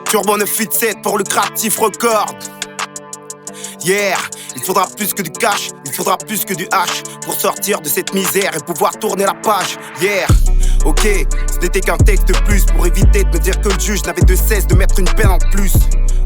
Turbo 987 pour le Creative Record. Yeah, il faudra plus que du cash, il faudra plus que du hash pour sortir de cette misère et pouvoir tourner la page. Yeah, ok, ce n'était qu'un texte de plus pour éviter de me dire que le juge n'avait de cesse de mettre une peine en plus.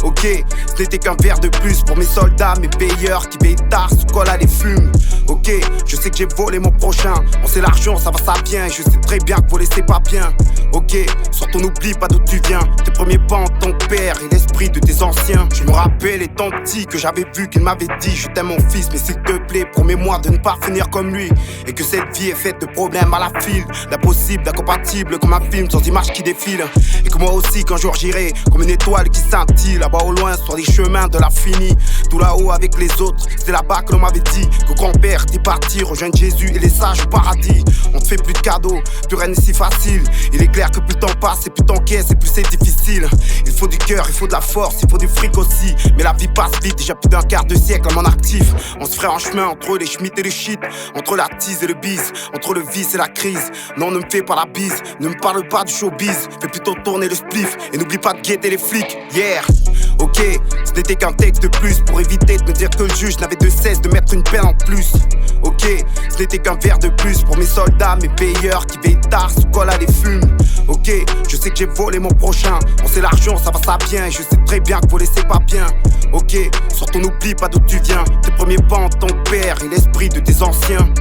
Ok, ce n'était qu'un verre de plus pour mes soldats, mes payeurs qui veillent tard sous colle à les fumes. Ok, je sais que j'ai volé mon prochain. On sait l'argent, ça va, ça vient. Je sais très bien que voler c'est pas bien. Ok, surtout n'oublie pas d'où tu viens. Tes premiers pas en ton père et l'esprit de tes anciens. Je me rappelle étant petit que j'avais vu qu'il m'avait dit: je t'aime mon fils, mais s'il te plaît, promets-moi de ne pas finir comme lui. Et que cette vie est faite de problèmes à la file, d'impossible, d'incompatible, comme un film sans images qui défilent. Et que moi aussi qu'un jour j'irai comme une étoile qui scintille là-bas au loin sur les chemins de l'infini. Tout là-haut avec les autres, c'est là-bas que l'on m'avait dit que grand-père t'es parti rejoindre Jésus et les sages au paradis. On te fait plus de cadeaux, plus rien n'est si facile. Il est clair que plus le temps passe et plus t'encaisses et plus c'est difficile. Il faut du cœur, il faut de la force, il faut du fric aussi. Mais la vie passe vite, déjà plus d'un quart de siècle en mon actif. On se ferait un chemin entre les schmitts et les shit, entre la tease et le bise, entre le vice et la crise. Non, ne me fais pas la bise, ne me parle pas du showbiz. Fais plutôt tourner le spliff et n'oublie pas de guetter les flics. Yeah, ok, ce n'était qu'un texte de plus pour éviter de me dire que le juge n'avait de cesse de mettre une peine en plus. Ok, ce n'était qu'un verre de plus pour mes soldats, mes payeurs qui veillent tard sous colle à les fumes. Ok, je sais que j'ai volé mon prochain. On sait l'argent, ça va, ça vient. Et je sais très bien que voler c'est pas bien. Ok, surtout n'oublie pas d'où tu viens. Tes premiers pas en ton père et l'esprit de tes anciens.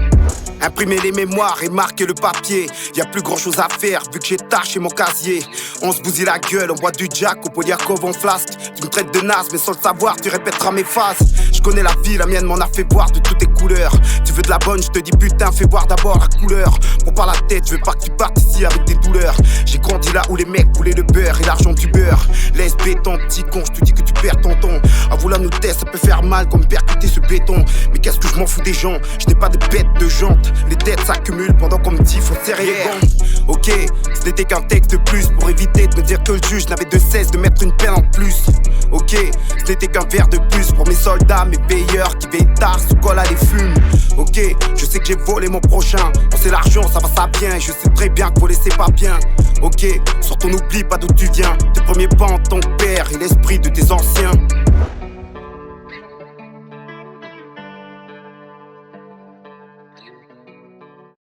Imprimer les mémoires et marquer le papier. Y'a plus grand chose à faire vu que j'ai taché mon casier. On se bousille la gueule, on boit du Jack au Poliakov en flasque. Tu me traites de naze mais sans le savoir tu répéteras mes phases. Je connais la vie, la mienne m'en a fait boire de toutes tes couleurs. Tu veux de la bonne, je te dis putain fais boire d'abord la couleur. Pour pas la tête, je veux pas que tu partes ici avec des douleurs. J'ai grandi là où les mecs voulaient le beurre et l'argent du beurre. Laisse béton petit con, je te dis que tu perds ton ton. À vouloir nous tester, ça peut faire mal comme percuter ce béton. Mais qu'est-ce que je m'en fous des gens, je n'ai pas de bête de jante. Les dettes s'accumulent pendant qu'on me dit faut serrer les gants. Ok, ce n'était qu'un texte de plus pour éviter de me dire que le juge n'avait de cesse de mettre une peine en plus. Ok, ce n'était qu'un verre de plus pour mes soldats, mes payeurs qui veillent tard sous colle à les fumes. Ok, je sais que j'ai volé mon prochain. On sait l'argent, ça va, ça vient. Et je sais très bien que voler c'est pas bien. Ok, surtout n'oublie pas d'où tu viens. Tes premiers pas en ton père et l'esprit de tes anciens.